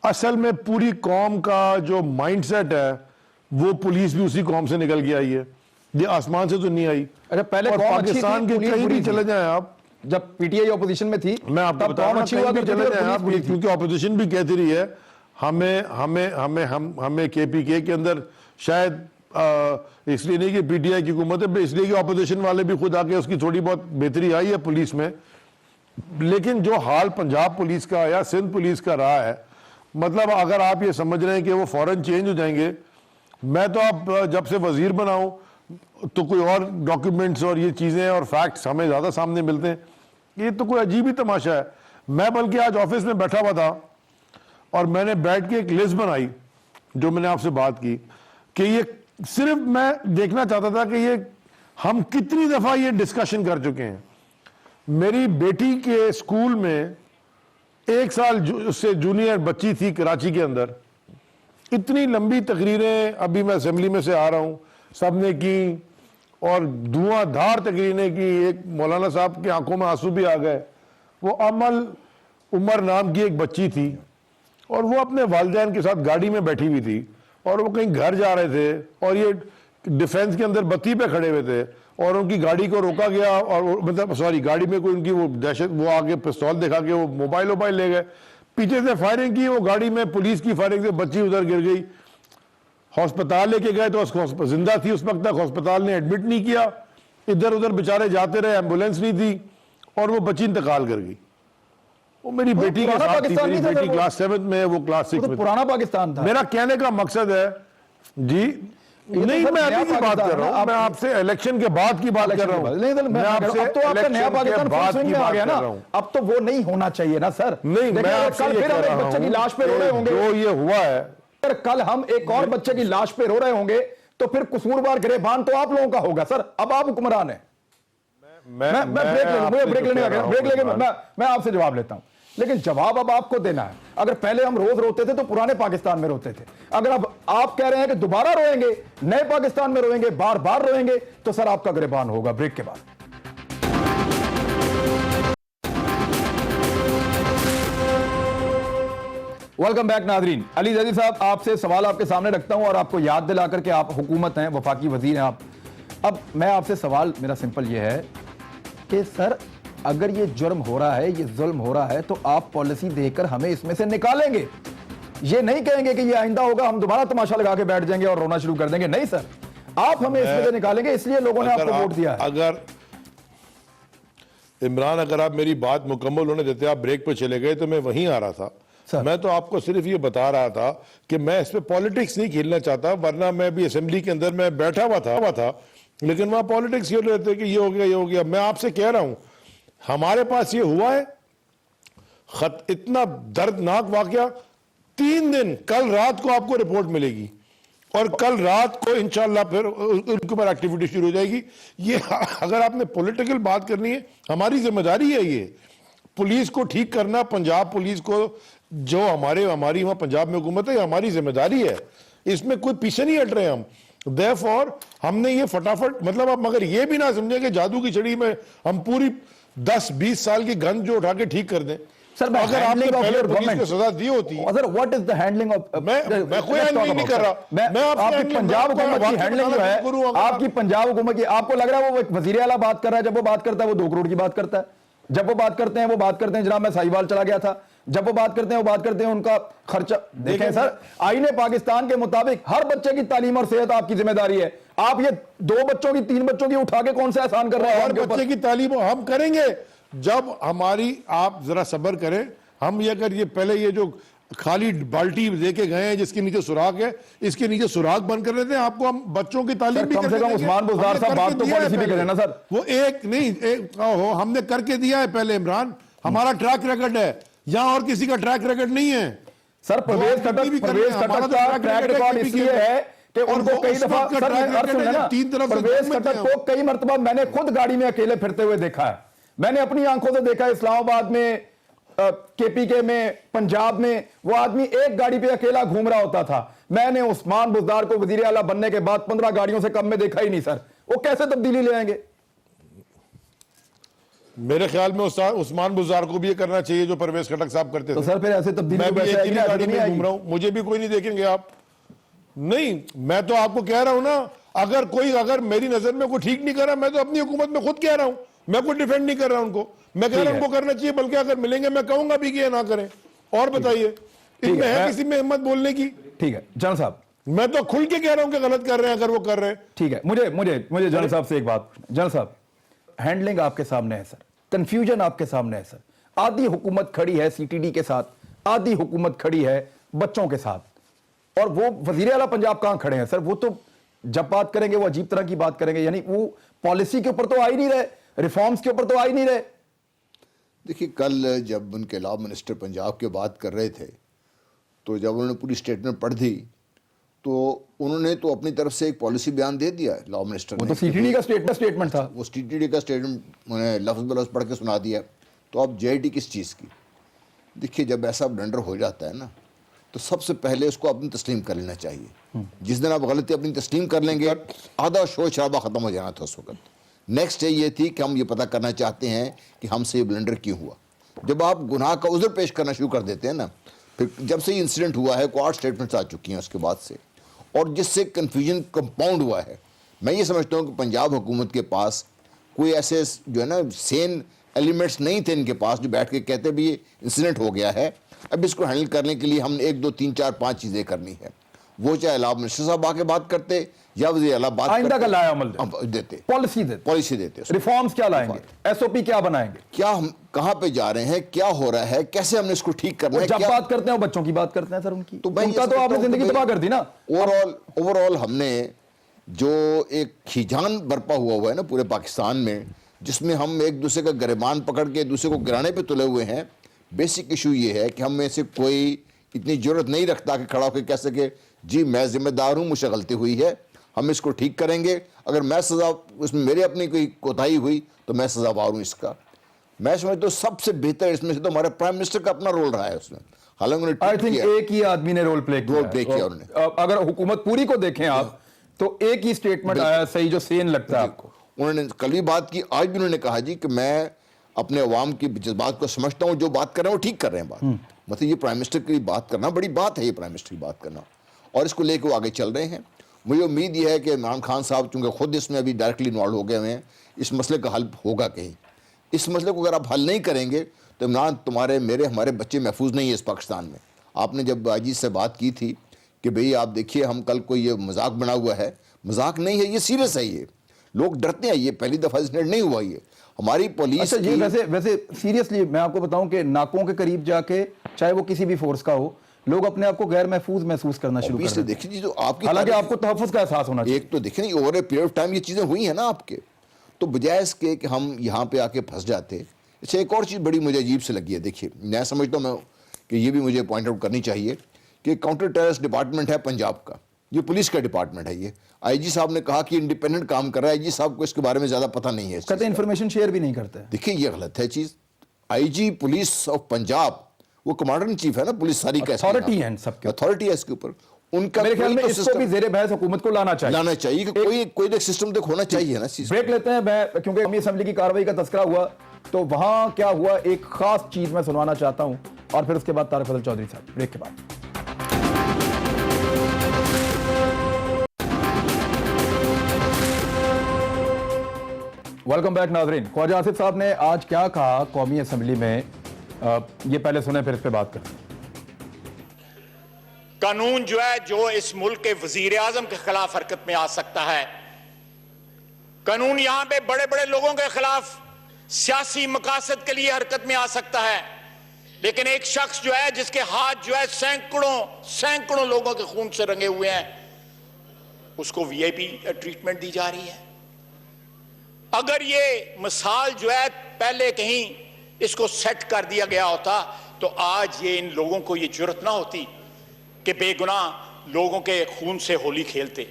असल में पूरी कौम का जो माइंडसेट है वो पुलिस भी उसी कौम से निकल के आई है, ये आसमान से तो नहीं आई। अच्छा, पहले पाकिस्तान के कहीं भी चले जाए आप, जब पीटीआई ऑपोजिशन में थी मैं आपको बता रहा हूं, चले जाए आप, क्योंकि ऑपोजिशन भी कहती रही है हमें केपीके के अंदर शायद इसलिए नहीं कि पीटीआई की हुकूमत है, इसलिए कि ऑपोजिशन वाले भी खुद आके उसकी थोड़ी बहुत बेहतरी आई है पुलिस में। लेकिन जो हाल पंजाब पुलिस का या सिंध पुलिस का रहा है, मतलब अगर आप ये समझ रहे हैं कि वो फौरन चेंज हो जाएंगे, मैं तो आप जब से वजीर बनाऊं तो कोई और डॉक्यूमेंट्स और ये चीज़ें और फैक्ट्स हमें ज़्यादा सामने मिलते हैं, ये तो कोई अजीब ही तमाशा है। मैं बल्कि आज ऑफिस में बैठा हुआ था और मैंने बैठ के एक लिस्ट बनाई जो मैंने आपसे बात की कि ये सिर्फ मैं देखना चाहता था कि ये हम कितनी दफ़ा ये डिस्कशन कर चुके हैं। मेरी बेटी के स्कूल में 1 साल उससे जूनियर बच्ची थी कराची के अंदर, इतनी लंबी तकरीरें, अभी मैं असेंबली में से आ रहा हूँ, सबने की और धुआंधार तकरीरें की, एक मौलाना साहब की आंखों में आंसू भी आ गए। वो अमल उमर नाम की एक बच्ची थी और वो अपने वालिदैन के साथ गाड़ी में बैठी हुई थी और वो कहीं घर जा रहे थे और ये डिफेंस के अंदर बत्ती पे खड़े हुए थे और उनकी गाड़ी को रोका गया और मतलब सॉरी गाड़ी में कोई उनकी वो दहशत वो आगे पिस्तौल दिखा के वो मोबाइल ले गए, पीछे से फायरिंग की, वो गाड़ी में पुलिस की फायरिंग से बच्ची उधर गिर गई, हॉस्पिटल लेके गए तो उसको जिंदा थी उस वक्त तक, हॉस्पिटल ने एडमिट नहीं किया, इधर उधर बेचारे जाते रहे, एम्बुलेंस नहीं थी और वो बच्ची इंतकाल कर गई। वो मेरी बेटी के साथ थी, मेरी बेटी क्लास 7 में है, वो क्लास 6 में। पुराना पाकिस्तान था। मेरा कहने का मकसद है जी, नहीं मैं अभी की बात कर रहा हूँ, मैं आपसे इलेक्शन के बाद की बात कर रहा हूँ। मैं आपसे अब तो आपका नया पाकिस्तान फुल स्विंग में आ गया ना, अब तो वो नहीं होना चाहिए ना सर। नहीं मैं आपसे कल फिर हम एक बच्चे की लाश पे रो रहे होंगे, जो ये हुआ है, अगर कल हम एक और बच्चे की लाश पे रो रहे होंगे तो फिर कसूरवार गिरबान तो आप लोगों का होगा सर। अब आप हुक्मरान है। मैं ब्रेक लेने लगा, ब्रेक लेके मैं आपसे जवाब लेता हूं, लेकिन जवाब अब आपको देना है। अगर पहले हम रोज रोते थे तो पुराने पाकिस्तान में रोते थे, अगर अब आप कह रहे हैं कि दोबारा रोएंगे, नए पाकिस्तान में रोएंगे, बार बार रोएंगे, तो सर आपका गिरबान होगा। ब्रेक के बाद वेलकम बैक नाजरीन। अली जदी साहब, आपसे सवाल आपके सामने रखता हूं और आपको याद दिला करके, आप हुकूमत हैं, वफाकी वजीर हैं आप। अब मैं आपसे सवाल मेरा सिंपल ये है कि सर अगर ये जुर्म हो रहा है, ये जुल्म हो रहा है, तो आप पॉलिसी देकर हमें इसमें से निकालेंगे। ये नहीं कहेंगे कि ये आइंदा होगा हम दोबारा तमाशा लगा के बैठ जाएंगे और रोना शुरू कर देंगे। नहीं सर, आप हमें इसमें से निकालेंगे, इसलिए लोगों ने आपको वोट दिया है। अगर इमरान, अगर आप मेरी बात मुकम्मल होने देते, आप ब्रेक पे चले गए तो मैं वहीं आ रहा था। मैं तो आपको सिर्फ ये बता रहा था कि मैं इस पे पॉलिटिक्स नहीं खेलना चाहता, वरना मैं भी असेंबली के अंदर मैं बैठा हुआ था, लेकिन वहां पॉलिटिक्स खेल रहे थे कि ये हो गया, ये हो गया। मैं आपसे कह रहा हूं, हमारे पास ये हुआ है इतना दर्दनाक वाकया। 3 दिन, कल रात को आपको रिपोर्ट मिलेगी और कल रात को इंशाल्लाह फिर उनके ऊपर एक्टिविटी शुरू हो जाएगी। ये अगर आपने पॉलिटिकल बात करनी है, हमारी जिम्मेदारी है ये पुलिस को ठीक करना, पंजाब पुलिस को, जो हमारी वहां पंजाब में हुकूमत है, हमारी जिम्मेदारी है, इसमें कोई पीछे नहीं हट रहे हम। देयरफॉर हमने ये फटाफट, मतलब आप मगर ये भी ना समझे कि जादू की छड़ी में हम पूरी 10-20 साल की गंद जो उठा के ठीक कर दें। सर, अगर आपने पहले पुलिस को सजा दी होती, sir what is the handling of, मैं कोई हैंडलिंग नहीं कर रहा, मैं आपकी पंजाब हुकूमत की हैंडलिंग जो है, आपकी पंजाब हुकूमत की, आपको लग रहा है वो वजीर आला बात कर रहा है, जब वो बात करता है वो 2 करोड़ की बात करता है, जब वो बात करते हैं जनाब मैं साहिवाल चला गया था, जब वो बात करते हैं उनका खर्चा। देखें सर, आईने पाकिस्तान के मुताबिक हर बच्चे की तालीम और सेहत आपकी जिम्मेदारी है। आप ये 2 बच्चों की, 3 बच्चों की उठा के कौन सा एहसान कर रहे हैं? हर बच्चे की तालीम हम करेंगे जब हमारी, आप जरा सब्र करें, हम ये अगर ये पहले ये जो खाली बाल्टी लेके गए हैं जिसके नीचे सुराख है, इसके नीचे सुराख बंद कर लेते हैं, आपको हम बच्चों की तालीम भी कम से कम उस्मान बुज़दार साहब बात तो पॉलिसी भी करें ना सर। वो एक नहीं हमने करके दिया है पहले इमरान, हमारा ट्रैक रिकॉर्ड है, यहां और किसी का ट्रैक रिकॉर्ड नहीं है सर। परवेज खटक का ट्रैक रिकॉर्ड इसलिए है कि उनको कई दफा परवेज खटक को कई मरतबा मैंने खुद गाड़ी में अकेले फिरते हुए देखा है, मैंने अपनी आंखों से देखा है। इस्लामाबाद में, केपीके में, पंजाब में वो आदमी एक गाड़ी पे अकेला घूम रहा होता था। मैंने उस्मान बुज़दार को वजीर आला बनने के बाद 15 गाड़ियों से कम में देखा ही नहीं सर। वो कैसे तब्दीली ले आएंगे? मेरे ख्याल में उस्मान बुज़दार को भी ये करना चाहिए जो परवेज खटक साहब करते थे। तो सर फिर ऐसे तब्दीली मैं भी एक ही गाड़ी में घूम रहा हूं, मुझे भी कोई नहीं देखेंगे आप। नहीं, मैं तो आपको कह रहा हूं ना, अगर मेरी नजर में कोई ठीक नहीं कर रहा, मैं तो अपनी हुकूमत में खुद कह रहा हूं, मैं कोई डिफेंड नहीं कर रहा उनको, मैं कह रहा हूं उनको करना चाहिए, बल्कि अगर मिलेंगे मैं कहूंगा भी कि ये ना करें। और बताइए, इनमें है किसी में हिम्मत बोलने की? ठीक है जनरल साहब, मैं तो खुल के कह रहा हूं कि गलत कर रहे हैं अगर वो कर रहे हैं। ठीक है, मुझे जनरल साहब से एक बात, जनरल साहब हैंडलिंग आपके सामने है सर, कंफ्यूजन आपके सामने है सर। आधी हुकूमत खड़ी है सीटीडी के साथ, आधी हुकूमत खड़ी है बच्चों के साथ, और वो वजीर आला पंजाब कहां खड़े हैं सर? वो तो जब बात करेंगे वो अजीब तरह की बात करेंगे, यानी वो पॉलिसी के ऊपर तो आ ही नहीं रहे, रिफॉर्म्स के ऊपर तो आ ही नहीं रहे। देखिए, कल जब उनके लॉ मिनिस्टर पंजाब की बात कर रहे थे, तो जब उन्होंने पूरी स्टेटमेंट पढ़ दी तो उन्होंने तो अपनी तरफ से एक पॉलिसी बयान दे दिया है लॉ मिनिस्टर ने। वो तो सीटीडी का स्टेटमेंट था, वो सीटीडी का स्टेटमेंट उन्हें लफ्ज़ ब लफ्ज़ पढ़ के सुना दिया। तो अब जेआईटी किस चीज़ की? देखिए, जब ऐसा ब्लंडर हो जाता है ना, तो सबसे पहले उसको अपनी तस्लीम कर लेना चाहिए। जिस दिन आप गलती अपनी तस्लीम कर लेंगे, आधा शोर शराबा ख़त्म हो जाना था उस वक्त। नेक्स्ट स्टेज ये थी कि हम ये पता करना चाहते हैं कि हमसे ये ब्लंडर क्यों हुआ। जब आप गुनाह का उज़र पेश करना शुरू कर देते हैं ना, फिर जब से इंसिडेंट हुआ है, को 8 स्टेटमेंट्स आ चुकी हैं उसके बाद से, और जिससे कन्फ्यूजन कंपाउंड हुआ है, मैं ये समझता हूँ कि पंजाब हुकूमत के पास कोई ऐसे जो है ना सेन एलिमेंट्स नहीं थे इनके पास जो बैठ के कहते भी ये इंसिडेंट हो गया है, अब इसको हैंडल करने के लिए हमने 1 2 3 4 5 चीज़ें करनी है। वो चाहे अला मिनिस्टर साहब आके बात करते या वज़ीर आला बात आइंदा का लाया अमल देते, पॉलिसी देते, उसको। रिफॉर्म्स क्या लाएंगे, एसओपी क्या बनाएंगे, क्या हम कहाँ पे जा रहे हैं, क्या हो रहा है, कैसे हमने इसको ठीक करना है। जब क्या बात करते हैं वो बच्चों की बात करते हैं सर, उनकी तो मैं उनका तो आपने जिंदगी तबाह कर दी ना। ओवरऑल हमने जो एक खींचान बरपा हुआ है ना पूरे पाकिस्तान में, जिसमें हम एक दूसरे का गिरबान पकड़ के एक दूसरे को गिराने पे तुले हुए हैं। बेसिक इशू ये है कि हम में से कोई इतनी जरूरत नहीं रखता कि खड़ा होकर कह सके जी मैं जिम्मेदार हूँ, मुझसे गलती हुई है, हम इसको ठीक करेंगे। अगर मैं सजा, उसमें मेरी अपनी कोई कोताही हुई तो मैं सजावार हूँ इसका। मैं समझता हूँ सबसे बेहतर इसमें से तो हमारे प्राइम मिनिस्टर का अपना रोल रहा है उसमें। हालांकि आई थिंक एक ही आदमी ने रोल प्ले किया उन्होंने। अगर हुकूमत पूरी को देखें आप तो एक ही स्टेटमेंट आया सही जो सेन लगता है आपको। उन्होंने कल भी बात की, आज भी उन्होंने कहा जी कि मैं अपने अवाम की जज्बात को समझता हूँ, जो बात कर रहे हैं वो ठीक कर रहे हैं बात। मतलब ये प्राइम मिनिस्टर की बात करना बड़ी बात है, ये प्राइम मिनिस्टर की बात करना, और इसको लेकर वो आगे चल रहे हैं। मुझे उम्मीद यह है कि इमरान खान साहब चूँकि खुद इसमें अभी डायरेक्टली इन्वॉल्व हो गए हुए हैं, इस मसले का हल होगा कहीं। इस मसले को अगर आप हल नहीं करेंगे तो इमरान तुम्हारे मेरे हमारे बच्चे महफूज नहीं है इस पाकिस्तान में। आपने जब आईजी से बात की थी कि भाई आप देखिए हम कल कोई ये मजाक बना हुआ है, मजाक नहीं है, ये सीरियस है, ये लोग डरते हैं, ये पहली दफा इंसिडेंट नहीं हुआ, ये हमारी पुलिस। अच्छा, ये वैसे सीरियसली मैं आपको बताऊं कि नाकों के करीब जाके चाहे वो किसी भी फोर्स का हो, लोग अपने आप को गैर महफूज महसूस करना शुरू कर देते हैं। देखिए तो आपकी, हालांकि आपको तहफ़्फ़ुज़ का एहसास होना चाहिए। एक तो देखिए नहीं, over a period of time ये चीज़ें हुई हैं ना आपके, तो बजाय इसके कि हम यहाँ पे आके फंस जाते। अच्छा, एक और चीज़ बड़ी मुझे अजीब से लगी है। देखिए मैं समझता हूँ मैं कि ये भी मुझे पॉइंट आउट करनी चाहिए कि काउंटर टेररिस्ट डिपार्टमेंट है पंजाब का, ये पुलिस का डिपार्टमेंट है। ये आईजी साहब ने कहा कि इंडिपेंडेंट काम कर रहा है, आईजी साहब को इसके बारे में ज़्यादा पता नहीं है, कहते इन्फॉर्मेशन शेयर भी नहीं करते। देखिए ये गलत है चीज़। आईजी पुलिस ऑफ पंजाब वो कमांडर इन चीफ है ना, पुलिस सारी का अथॉरिटी है, सबके अथॉरिटी है इसके ऊपर। उनका मेरे ख्याल में इसको भी ज़ेरे बहस हुकूमत को लाना चाहिए कि कोई एक सिस्टम तक होना चाहिए ना। ब्रेक लेते हैं, मैं क्योंकि कौमी असेंबली की कार्रवाई का तस्करा हुआ तो वहां क्या हुआ एक खास चीज मैं सुनवाना चाहता हूं, और फिर उसके बाद तारिक फजल चौधरी साहब। ब्रेक के बाद वेलकम बैक नाजरीन। ख्वाजा आसिफ साहब ने आज क्या कहा कौमी असेंबली में, ये पहले सुने फिर इस पे बात करते हैं। कानून जो है जो इस मुल्क के वजीर आजम के खिलाफ हरकत में आ सकता है, कानून यहां पे बड़े बड़े लोगों के खिलाफ सियासी मकासद के लिए हरकत में आ सकता है, लेकिन एक शख्स जो है जिसके हाथ जो है सैकड़ों लोगों के खून से रंगे हुए हैं, उसको वीआईपी ट्रीटमेंट दी जा रही है। अगर ये मिसाल जो है पहले कहीं इसको सेट कर दिया गया होता तो आज ये इन लोगों को ये जुर्रत ना होती कि बेगुनाह लोगों के खून से होली खेलते।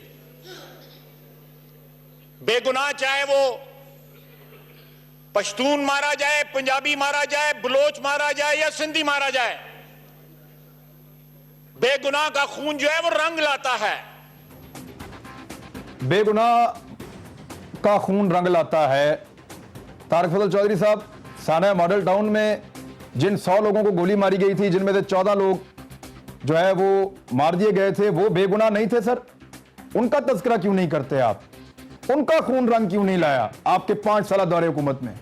बेगुनाह चाहे वो पश्तून मारा जाए, पंजाबी मारा जाए, बलोच मारा जाए या सिंधी मारा जाए, बेगुनाह का खून जो है वो रंग लाता है। बेगुनाह का खून रंग लाता है। तारिक फजल चौधरी साहब, साना मॉडल टाउन में जिन 100 लोगों को गोली मारी गई थी, जिनमें से 14 लोग जो है वो मार दिए गए थे, वो बेगुनाह नहीं थे सर? उनका तज़किरा क्यों नहीं करते आप? उनका खून रंग क्यों नहीं लाया आपके 5 साल दौरे हुकूमत में?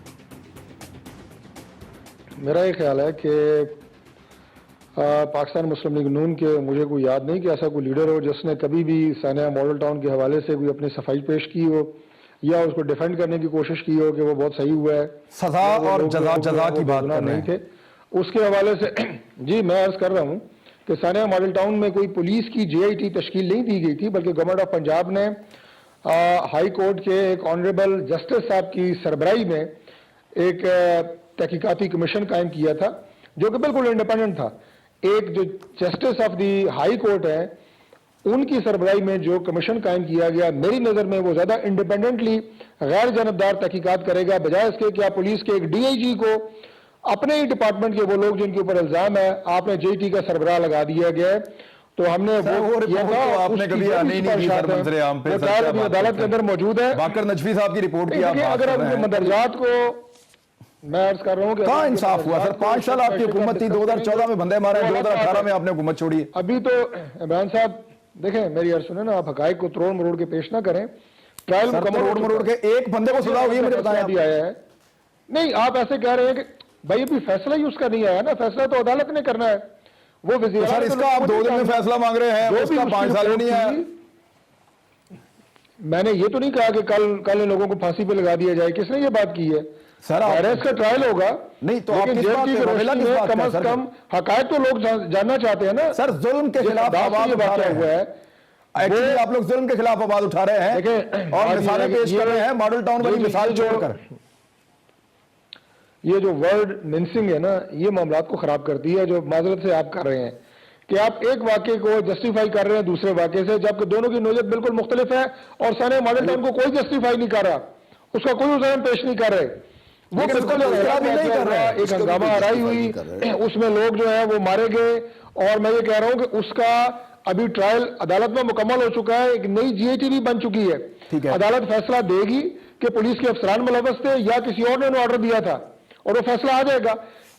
मेरा ये ख्याल है कि पाकिस्तान मुस्लिम लीग नून के मुझे कोई याद नहीं कि ऐसा कोई लीडर हो जिसने कभी भी सानिया मॉडल टाउन के हवाले से कोई अपनी सफाई पेश की हो या उसको डिफेंड करने की कोशिश की हो कि वो बहुत सही हुआ है, सजा और जजा की बात कर नहीं थे उसके हवाले से। जी मैं अर्ज कर रहा हूँ कि सानिया मॉडल टाउन में कोई पुलिस की JIT तश्कील नहीं दी गई थी, बल्कि गवर्नमेंट ऑफ पंजाब ने हाई कोर्ट के एक ऑनरेबल जस्टिस साहब की सरबराही में एक तहकीकाती कमीशन कायम किया था जो कि बिल्कुल इंडिपेंडेंट था। एक जो justice of the high court है उनकी सरबराही में जो कमीशन कायम किया गया, मेरी नज़र में वो ज़्यादा इंडिपेंडेंटली गैर जानबदार तहकीकात करेगा, बजाय इसके कि आप पुलिस के एक DIG को अपने ही डिपार्टमेंट के वो लोग जिनके ऊपर इल्ज़ाम है आपने JIT का सरबराह लगा दिया गया है। तो हमने वो किया था, आपने कभी आने ही नहीं दी सर मंजरे आम पे, अदालत के अंदर मौजूद है। बाकर नजफी साहब की रिपोर्ट की अगर आप मंदरजात को, मैं अर्ज कर रहा हूँ कि कहाँ इंसाफ हुआ सर? 5 साल आपकी हुकूमत थी, 2014 में बंदे मारे, 2018 में आपने हुकूमत छोड़ी। अभी तो इमरान साहब देखें, मेरी अर्ज सुने ना, आप हकायक को तोड़ मरोड़ के पेश ना करें। ट्रायल सर, तो मुकम्मल रोड मरोड़ के एक बंदे को सजा हुई है, मुझे बताएं आप। आया है। नहीं, आप ऐसे कह रहे हैं कि भाई अभी फैसला ही उसका नहीं आया ना, फैसला तो अदालत ने करना है। वो तो सर इसका आप 2 दिन में फैसला मांग रहे हैं, उसका 5 साल में नहीं आया। मैंने ये तो नहीं कहा कि कल इन लोगों को फांसी पे लगा दिया जाए, किसने ये बात की है? सर अरेस्ट का ट्रायल होगा नहीं तो आप लेकिन किस बात जेल की पे रोशनी में कम हैं, से कम हकायक तो लोग जानना चाहते हैं ना। सर जुल्म के खिलाफ आवाज उठा रहे हुआ है। एक्चुअली आप लोग जुल्म के खिलाफ आवाज उठा रहे हैं देखिए, और मिसालें पेश कर रहे हैं, मॉडल टाउन वाली मिसाल छोड़कर। ये जो वर्ड मिन्सिंग है ना, ये मामलात को खराब करती है, जो माजरत से आप कर रहे हैं कि आप एक वाक्य को जस्टिफाई कर रहे हैं दूसरे वाक्य से, जबकि दोनों की नोयत बिल्कुल मुख्तलिफ है और सारे मॉडल टाउन को कोई जस्टिफाई नहीं कर रहा, उसका कोई उदाहरण पेश नहीं कर रहे। वो बिल्कुल नहीं कर रहा है। एक हंगामा आराई हुई, उसमें लोग जो है वो मारे गए, और मैं ये कह रहा हूं कि उसका अभी ट्रायल अदालत में मुकम्मल हो चुका है, एक नई जीएटी भी बन चुकी है। अदालत फैसला देगी कि पुलिस के अफसरान मुलव्वस थे या किसी और ने ऑर्डर दिया था, और वो फैसला आ जाएगा।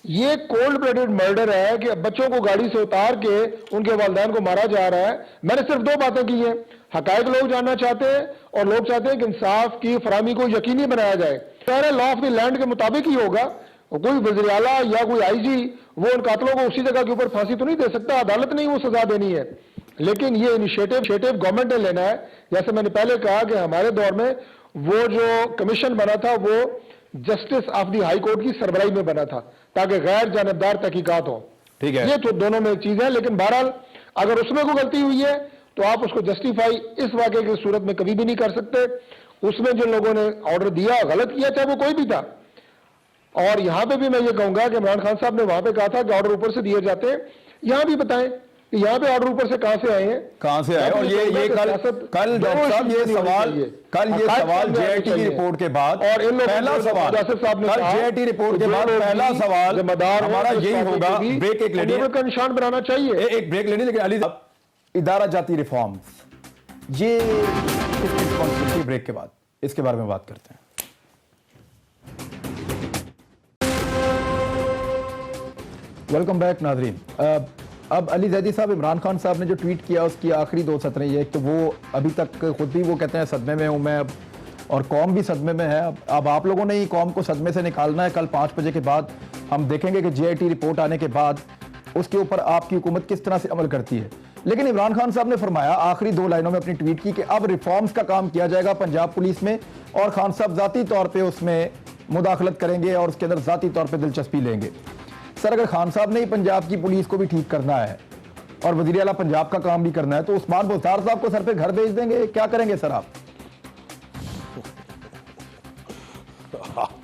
ये कोल्ड ब्लडेड मर्डर है कि बच्चों को गाड़ी से उतार के उनके वालिदैन को मारा जा रहा है। मैंने सिर्फ 2 बातें की हैं, हकायक लोग जानना चाहते हैं और लोग चाहते हैं कि इंसाफ की फराहमी को यकीनी बनाया जाए। सारे लॉ ऑफ द लैंड के मुताबिक ही होगा। कोई वज़ीर आला या कोई आईजी वो उन कातलों को उसी जगह के ऊपर फांसी तो नहीं दे सकता, अदालत ने ही वो सजा देनी है। लेकिन ये इनिशिएटिव गवर्नमेंट ने लेना है। जैसे मैंने पहले कहा कि हमारे दौर में वो जो कमीशन बना था वो justice of the high court की सरबराही में बना था, ताकि गैर जानबदार तहकीकात हो। ठीक है, ये तो दोनों में एक चीज है। लेकिन बहरहाल अगर उसमें कोई गलती हुई है तो आप उसको जस्टिफाई इस वाक़े की सूरत में कभी भी नहीं कर सकते। उसमें जिन लोगों ने ऑर्डर दिया, गलत किया, चाहे वो कोई भी था। और यहां पे भी मैं ये कहूंगा कि इमरान खान साहब ने वहां पे कहा था कि ऑर्डर ऊपर से दिए जाते हैं, यहां भी बताएं कि यहाँ पे ऑर्डर ऊपर से कहां से आए हैं, कहां से आए। और ये कल डॉक्टर साहब ये सवाल जेआईटी की रिपोर्ट के बाद और इन पहला सवाल कल जेआईटी रिपोर्ट के बाद पहला सवाल हमारा यही होगा, ब्रेक एक लेनी का निशान बनाना चाहिए। एक ब्रेक लेनी। लेकिन अली साहब, इदारा जाती रिफॉर्म्स, ये किसकी रिस्पॉन्सिबिलिटी? ब्रेक के बाद इसके बारे में बात करते हैं। वेलकम बैक नाजरीन। अब अली जैदी साहब, इमरान खान साहब ने जो ट्वीट किया उसकी आखिरी 2 सतरें ये कि वो अभी तक खुद भी वो कहते हैं सदमे में हूं मैं अब, और कौम भी सदमे में है। अब आप लोगों ने ही कौम को सदमे से निकालना है। कल 5 बजे के बाद हम देखेंगे कि जेआईटी रिपोर्ट आने के बाद उसके ऊपर आपकी हुकूमत किस तरह से अमल करती है। लेकिन इमरान खान साहब ने फरमाया आखिरी 2 लाइनों में अपनी ट्वीट की कि अब रिफॉर्म्स का काम किया जाएगा पंजाब पुलिस में, और खान साहब ज़ाती तौर पर उसमें मुदाखलत करेंगे और उसके अंदर ज़ाती तौर पर दिलचस्पी लेंगे। सर, अगर खान साहब ने ही पंजाब की पुलिस को भी ठीक करना है और वज़ीर आला पंजाब का काम भी करना है, तो उस्मान बुज़दार साहब को सर पे घर भेज देंगे? क्या करेंगे सर आप?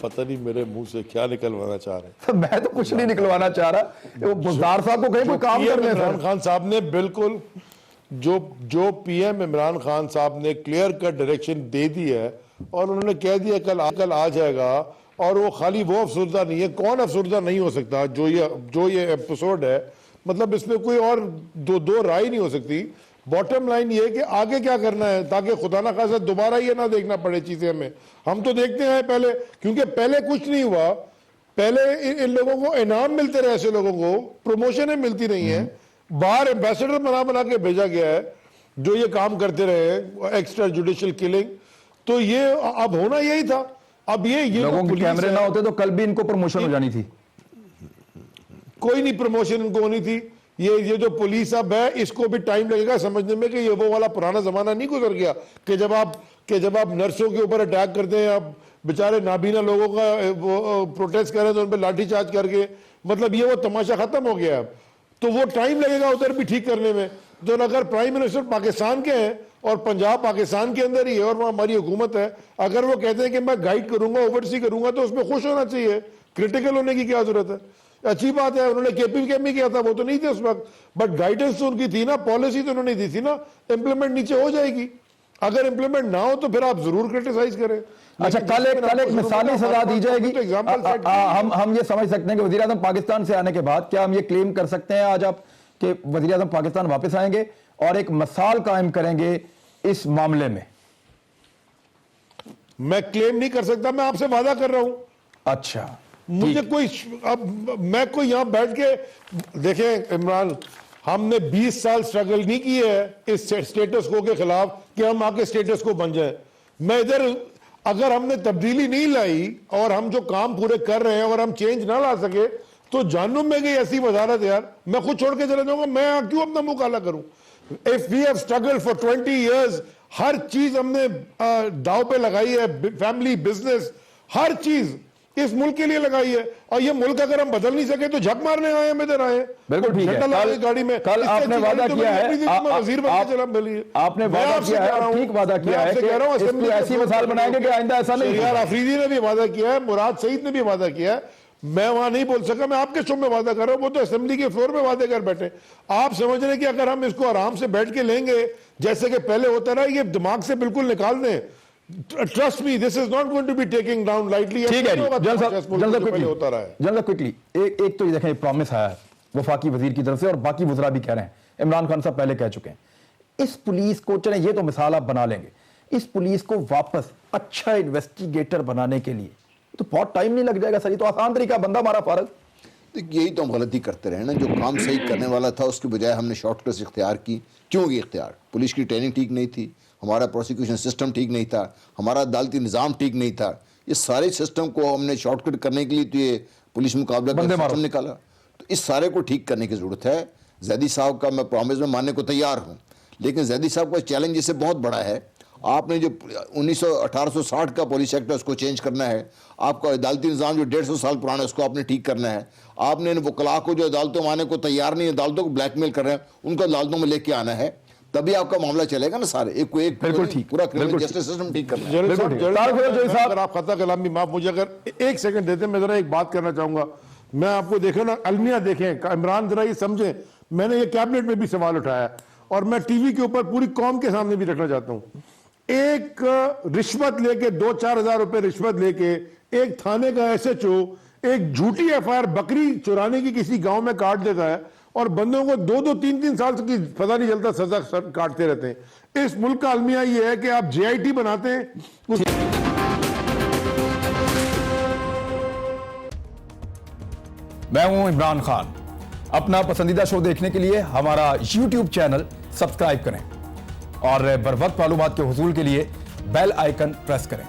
पता नहीं मेरे मुंह से क्या निकलवाना चाह रहे हैं। तो मैं तो कुछ नहीं निकलवाना चाह रहा, वो बुज़दार साहब को कहीं कोई काम कर ले। इमरान खान साहब ने बिल्कुल जो पीएम इमरान खान साहब ने क्लियर कट डायरेक्शन दे दी है और उन्होंने कह दिया कल आ जाएगा। और वो खाली वो अफसरदा नहीं है, कौन अफसरदा नहीं हो सकता जो ये एपिसोड है, मतलब इसमें कोई और दो राय नहीं हो सकती। बॉटम लाइन ये है कि आगे क्या करना है ताकि खुदा ना खासा दोबारा ये ना देखना पड़े चीजें हमें। हम तो देखते हैं पहले, क्योंकि पहले कुछ नहीं हुआ, पहले इन लोगों को इनाम मिलते रहे, ऐसे लोगों को प्रमोशनें मिलती नहीं है, बाहर एम्बेसडर बना के भेजा गया है जो ये काम करते रहे, एक्स्ट्रा जुडिशियल किलिंग। तो ये अब होना यही था। अब ये लोगों के कैमरे ना होते तो कल भी इनको प्रमोशन हो जानी थी। कोई नहीं प्रमोशन इनको होनी थी। ये जो पुलिस अब है इसको भी टाइम लगेगा समझने में कि ये वो वाला पुराना जमाना नहीं गुजर गया कि जब आप नर्सों के ऊपर अटैक करते हैं, आप बेचारे नाबीना लोगों का वो प्रोटेस्ट कर रहे हैं तो उन पर लाठीचार्ज करके, मतलब ये वो तमाशा खत्म हो गया। अब तो वो टाइम लगेगा उधर भी ठीक करने में। तो अगर प्राइम मिनिस्टर पाकिस्तान के हैं और पंजाब पाकिस्तान के अंदर ही है और वहाँ हमारी हुकूमत है, अगर वो कहते हैं कि मैं गाइड करूंगा, ओवरसी करूंगा, तो उसमें खुश होना चाहिए। क्रिटिकल होने की क्या जरूरत है? अच्छी बात है, उन्होंने केपी किया था, वो तो नहीं थे उस वक्त, बट गाइडेंस तो उनकी थी ना, पॉलिसी तो उन्होंने दी थी ना। इंप्लीमेंट नीचे हो जाएगी, अगर इंप्लीमेंट ना हो तो फिर आप जरूर क्रिटिसाइज करें। अच्छा, कल एक मिसाली सजा दी जाएगी। हम ये समझ सकते हैं कि वज़ीर आज़म पाकिस्तान से आने के बाद क्या हम ये क्लेम कर सकते हैं आज आप कि वज़ीर आज़म पाकिस्तान वापस आएंगे और एक मिसाल कायम करेंगे इस मामले में? मैं क्लेम नहीं कर सकता, मैं आपसे वादा कर रहा हूं। अच्छा, मुझे मैं कोई यहां बैठ के देखें इमरान, हमने 20 साल स्ट्रगल नहीं की है इस स्टेटस को के खिलाफ कि हम आके स्टेटस को बन जाए। मैं इधर अगर हमने तब्दीली नहीं लाई और हम जो काम पूरे कर रहे हैं और हम चेंज ना ला सके तो जानू में गई ऐसी वजारत यार, मैं खुद छोड़ के चला जाऊंगा, मैं क्यों अपना मुंह काला करूं? If we have struggled for 20 years, हर चीज हमने दाव पे लगाई है, फैमिली, बिजनेस, हर चीज इस मुल्क के लिए लगाई है, और ये मुल्क अगर हम बदल नहीं सके तो झक मारने आए हम इधर आए। बिल्कुल ठीक है। गाड़ी में कल आपने वादा किया है, वजीर बन के चला मिली, आपने वादा किया है, ठीक वादा किया है कि इसको ऐसी मिसाल बनाएंगे कि आइंदा ऐसा नहीं। यार अफरीदी ने भी वादा किया है, मुराद सईद ने भी वादा किया है, मैं वहां नहीं बोल सका, मैं आपके शो में वादा कर रहा हूं, वो तो असेंबली के फ्लोर में वादे कर बैठे। आप समझ रहे हैं कि अगर हम इसको आराम से बैठ के लेंगे जैसे कि पहले होता रहा, ये दिमाग से बिल्कुल निकाल दें, trust me, this is not going to be taking down lightly. ठीक है जी, होता रहा है जनरल क्विकली एक तो ये देखें प्रॉमिस आया है वफाकी वजीर की तरफ से, और बाकी वज़रा भी कह रहे हैं, इमरान खान साहब पहले कह चुके हैं, इस पुलिस को, चले ये तो मिसाल आप बना लेंगे, इस पुलिस को वापस अच्छा इन्वेस्टिगेटर बनाने के लिए तो बहुत टाइम नहीं लग जाएगा सर, ये तो आसान तरीका, बंदा मारा फारग। यही तो हम गलती करते रहे ना, जो काम सही करने वाला था उसके बजाय हमने शॉर्टकट्स इख्तियार की। क्यों ये इख्तियार? पुलिस की ट्रेनिंग ठीक नहीं थी, हमारा प्रोसिक्यूशन सिस्टम ठीक नहीं था, हमारा अदालती निज़ाम ठीक नहीं था, ये सारे सिस्टम को हमने शॉर्टकट करने के लिए तो ये पुलिस मुकाबला का सिस्टम निकाला। तो इस सारे को ठीक करने की ज़रूरत है। जैदी साहब का मैं प्रॉमिस में मानने को तैयार हूँ, लेकिन जैदी साहब का चैलेंज इससे बहुत बड़ा है। आपने जो 1860 का पुलिस एक्ट है उसको चेंज करना है, आपका अदालती निज़ाम जो 150 साल पुराना है उसको आपने ठीक करना है, आपने इन वकला को जो अदालतों में आने को तैयार नहीं, अदालतों को ब्लैकमेल कर रहे हैं, उनको अदालतों में लेके आना है, तभी आपका मामला चलेगा ना। सारे एक को एक बिल्कुल ठीक, पूरा क्रिमिनल जस्टिस सिस्टम ठीक करना है। अगर आप खता कलामी माफ, मुझे अगर एक सेकंड देते, मैं जरा एक बात करना चाहूंगा। मैं आपको देखे ना, अलमिया देखें, इमरान जरा ये समझे, मैंने ये कैबिनेट में भी सवाल उठाया और मैं टीवी के ऊपर पूरी कौम के सामने भी रखना चाहता हूं। एक रिश्वत लेके 2-4 हज़ार रुपए रिश्वत लेके एक थाने का एसएचओ एक झूठी एफआईआर बकरी चुराने की किसी गांव में काट देता है और बंदों को 2-2, 3-3 साल की पता नहीं चलता सजा काटते रहते हैं। इस मुल्क का अलमिया ये है कि आप जेआईटी बनाते हैं। मैं हूं इमरान खान। अपना पसंदीदा शो देखने के लिए हमारा YouTube चैनल सब्सक्राइब करें और बर वक्त मालूमात के हुसूल के लिए बेल आइकन प्रेस करें।